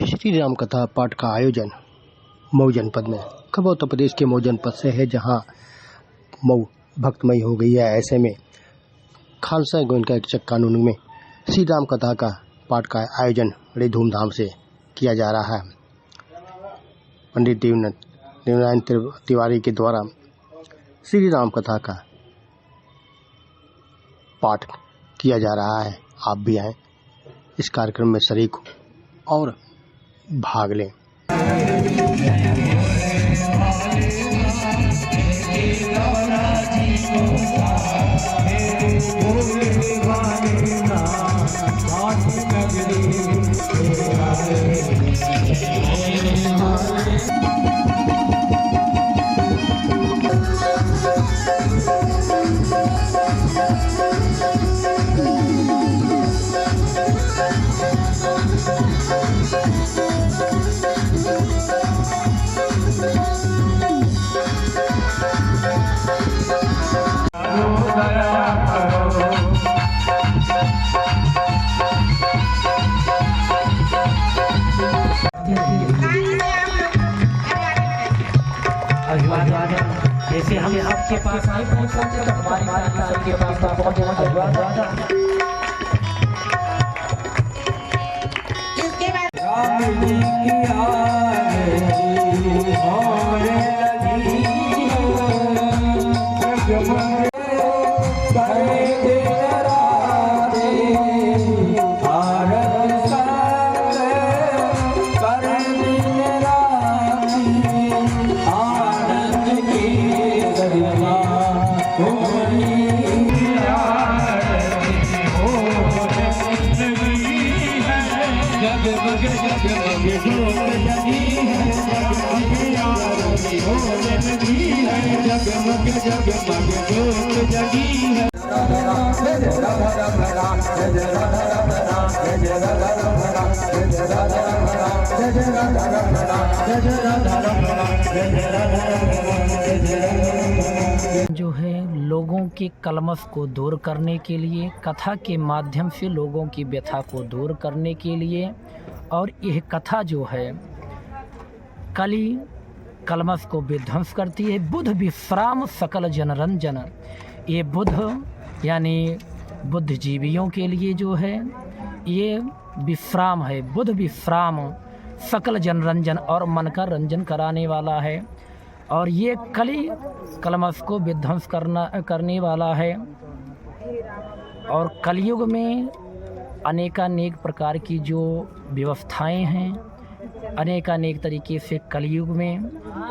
श्री राम कथा पाठ का आयोजन मऊ जनपद में खबर उत्तर प्रदेश के मऊ जनपद से है, जहां मऊ भक्तमय हो गई है। ऐसे में खालसा गोयनका कानून में श्री राम कथा का पाठ का आयोजन बड़े धूमधाम से किया जा रहा है। पंडित देवनारायण तिवारी के द्वारा श्री राम कथा का पाठ किया जा रहा है। आप भी आएँ, इस कार्यक्रम में शरीक हो और भाग लें। जैसे हम आपके पास आए पहुंचे तो हमारी सारी के पास पहुंचे इसके जो है लोगों के कलमश को दूर करने के लिए, कथा के माध्यम से लोगों की व्यथा को दूर करने के लिए, और यह कथा जो है कली कलमश को विध्वंस करती है। बुध विश्राम सकल जनरंजन, ये बुध यानी बुद्धिजीवियों के लिए जो है ये विश्राम है। बुध विश्राम सकल जनरंजन और मन का रंजन कराने वाला है, और ये कली कलमश को विध्वंस करने वाला है। और कलयुग में अनेकानेक प्रकार की जो व्यवस्थाएं हैं, अनेकानेक तरीके से कलयुग में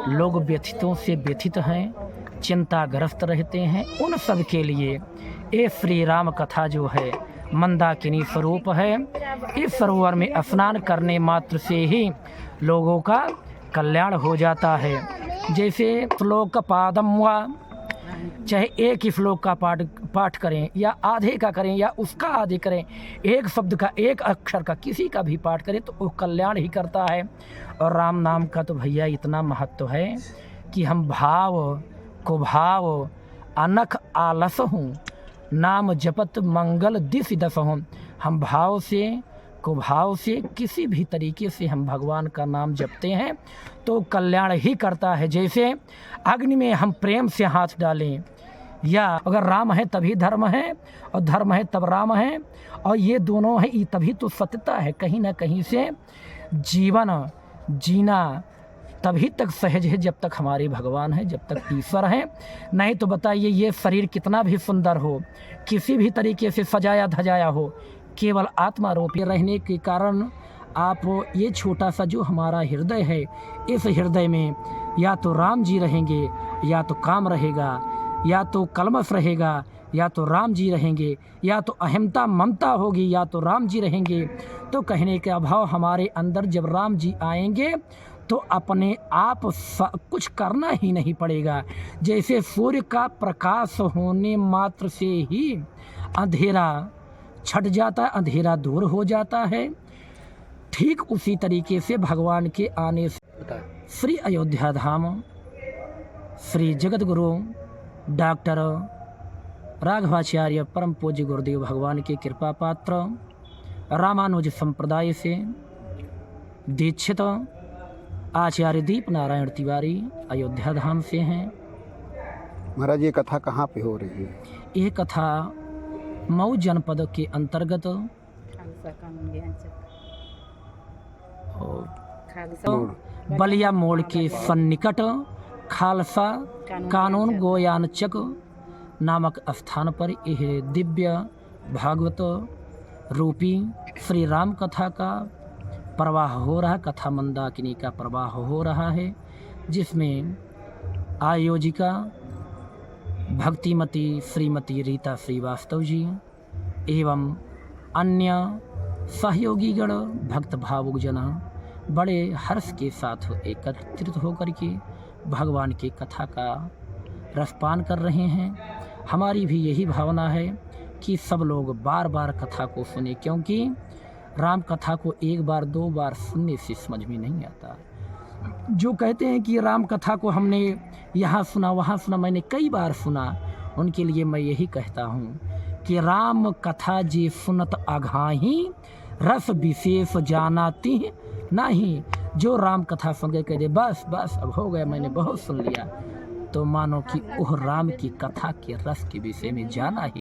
लोग व्यथितों से व्यथित हैं, चिंताग्रस्त रहते हैं। उन सब के लिए ये श्री राम कथा जो है मंदाकिनी स्वरूप है। इस सरोवर में स्नान करने मात्र से ही लोगों का कल्याण हो जाता है। जैसे श्लोक पादम हुआ, चाहे एक ही श्लोक का पाठ करें या आधे का करें या उसका आधे करें, एक शब्द का, एक अक्षर का, किसी का भी पाठ करें तो वो कल्याण ही करता है। और राम नाम का तो भैया इतना महत्व है कि हम भाव कुभाव अनख आलस हूँ, नाम जपत मंगल दिस दस हूँ। हम भाव से कुभाव से किसी भी तरीके से हम भगवान का नाम जपते हैं तो कल्याण ही करता है। जैसे अग्नि में हम प्रेम से हाथ डालें, या अगर राम है तभी धर्म है और धर्म है तब राम है, और ये दोनों है तभी तो सत्यता है। कहीं ना कहीं से जीवन जीना तभी तक सहज है जब तक हमारे भगवान है, जब तक ईश्वर है। नहीं तो बताइए ये शरीर कितना भी सुंदर हो, किसी भी तरीके से सजाया धजाया हो, केवल आत्मा रूपी रहने के कारण आप ये छोटा सा जो हमारा हृदय है, इस हृदय में या तो राम जी रहेंगे, या तो काम रहेगा, या तो कलमश रहेगा, या तो राम जी रहेंगे, या तो अहमता ममता होगी, या तो राम जी रहेंगे। तो कहने के अभाव हमारे अंदर जब राम जी आएंगे तो अपने आप कुछ करना ही नहीं पड़ेगा। जैसे सूर्य का प्रकाश होने मात्र से ही अंधेरा छट जाता है, अंधेरा दूर हो जाता है, ठीक उसी तरीके से भगवान के आने से श्री अयोध्या धाम श्री जगत गुरु डॉक्टर राघवाचार्य परम पूज्य गुरुदेव भगवान के कृपा पात्र रामानुज संप्रदाय से दीक्षित आचार्य दीप नारायण तिवारी अयोध्या धाम से हैं। महाराज ये कथा कहाँ पे हो रही है? यह कथा मऊ जनपद के अंतर्गत बलिया मोड़ के सन्निकट खालसा कानून गोयानचक नामक स्थान पर यह दिव्य भागवत रूपी श्री राम कथा का प्रवाह हो रहा है। कथा मंदाकिनी का प्रवाह हो रहा है, जिसमें आयोजिका भक्तिमती श्रीमती रीता श्रीवास्तव जी एवं अन्य सहयोगीगण भक्त भावुक जन बड़े हर्ष के साथ एकत्रित होकर के भगवान की कथा का रसपान कर रहे हैं। हमारी भी यही भावना है कि सब लोग बार बार कथा को सुने, क्योंकि राम कथा को एक बार दो बार सुनने से समझ में नहीं आता। जो कहते हैं कि राम कथा को हमने यहाँ सुना वहाँ सुना, मैंने कई बार सुना, उनके लिए मैं यही कहता हूँ कि राम कथा जे सुनत अघाही रस विशेष जानाती नहीं। जो राम कथा सुन के कह दे बस बस अब हो गया, मैंने बहुत सुन लिया, तो मानो कि वह राम की कथा के रस के विषय में जाना ही